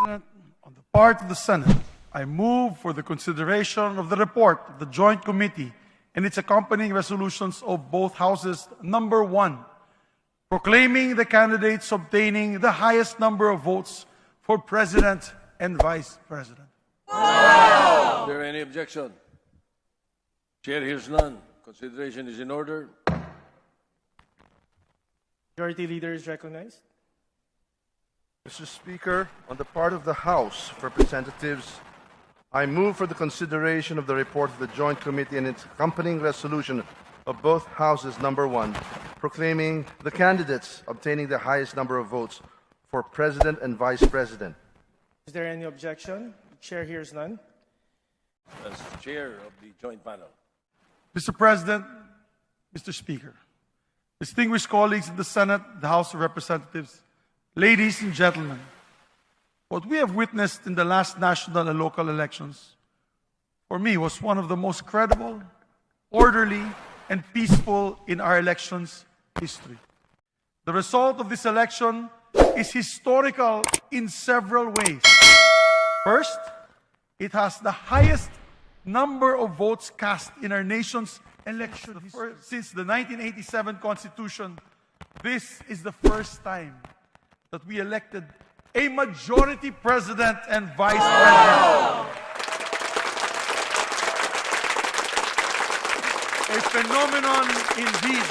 President, on the part of the Senate, I move for the consideration of the report of the Joint Committee and its accompanying resolutions of both houses. Number 1, proclaiming the candidates obtaining the highest number of votes for President and Vice President. Is there any objection? Chair hears none. Consideration is in order. Majority Leader is recognized. Mr. Speaker, on the part of the House of Representatives, I move for the consideration of the report of the Joint Committee and its accompanying resolution of both Houses. Number 1, proclaiming the candidates obtaining the highest number of votes for President and Vice President. Is there any objection? The Chair hears none. As Chair of the joint panel. Mr. President, Mr. Speaker, distinguished colleagues in the Senate, the House of Representatives, ladies and gentlemen, what we have witnessed in the last national and local elections, for me, was one of the most credible, orderly, and peaceful in our elections history. The result of this election is historical in several ways. First, it has the highest number of votes cast in our nation's election history. Since the 1987 Constitution, this is the first time that we elected a majority president and vice president. A phenomenon indeed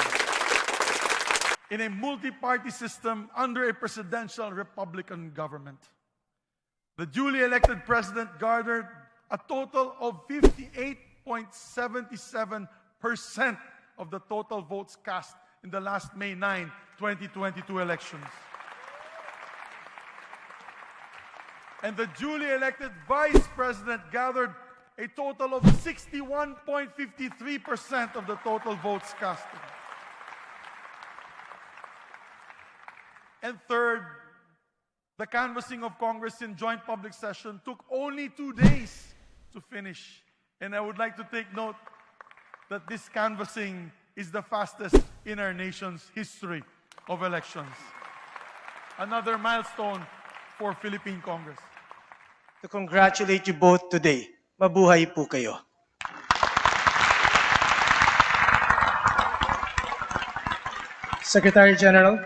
in a multi-party system under a presidential Republican government. The duly elected president garnered a total of 58.77% of the total votes cast in the last May 9, 2022 elections. And the duly elected vice president gathered a total of 61.53% of the total votes casted. And third, the canvassing of Congress in joint public session took only 2 days to finish. And I would like to take note that this canvassing is the fastest in our nation's history of elections. Another milestone for Philippine Congress. To congratulate you both today. Mabuhay po kayo. Secretary General.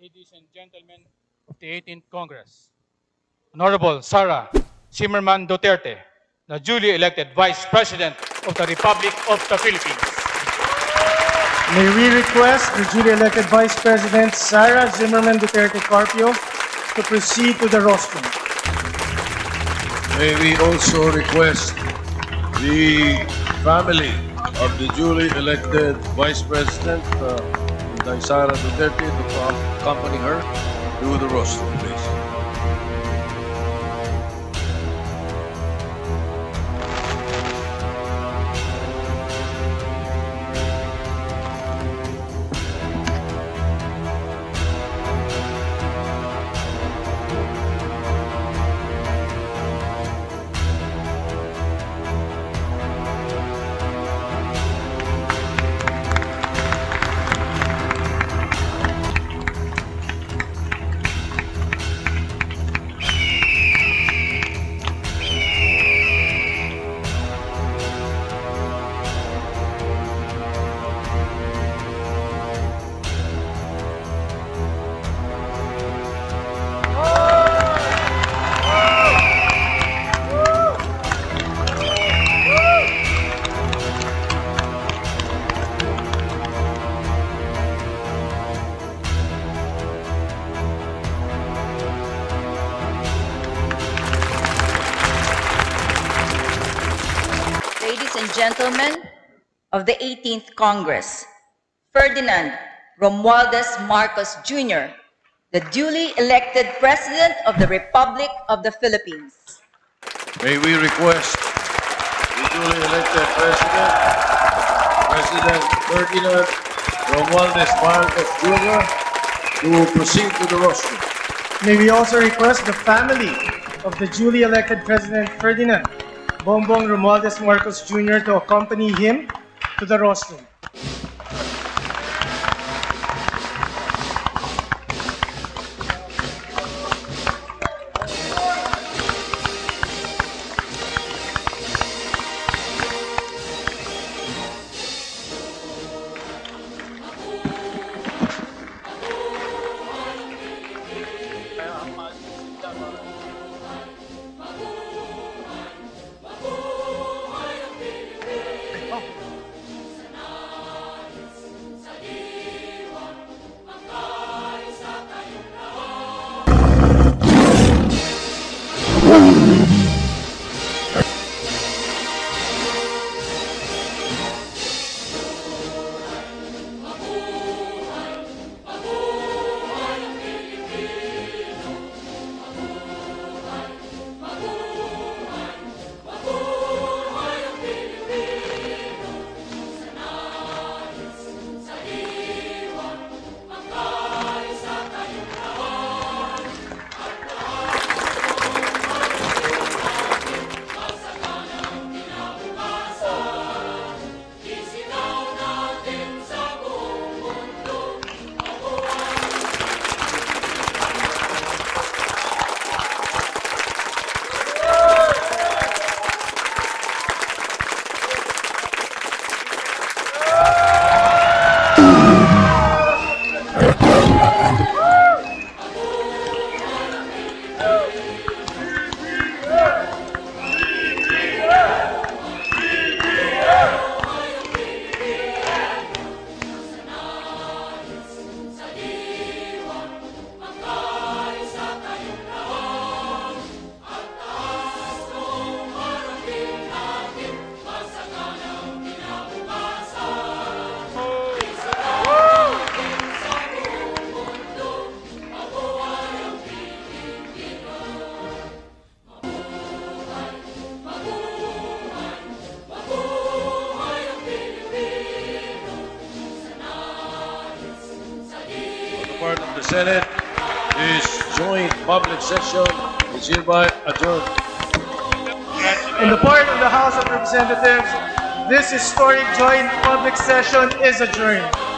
Ladies and gentlemen of the 18th Congress, Honorable Sara Zimmerman Duterte, the duly elected Vice President of the Republic of the Philippines. May we request the duly elected Vice President Sara Zimmerman Duterte Carpio to proceed to the rostrum. May we also request the family of the duly elected Vice President, Inday Sara Duterte, to accompany her to the rostrum, please. Ladies and gentlemen of the 18th Congress, Ferdinand Romualdez Marcos Jr., the duly elected President of the Republic of the Philippines. May we request the duly elected President Ferdinand Romualdez Marcos Jr. to proceed to the rostrum. May we also request the family of the duly elected President Ferdinand Bongbong Romualdez Marcos Jr. to accompany him to the rostrum. Senate. This joint public session is hereby adjourned. In the part of the House of Representatives, this historic joint public session is adjourned.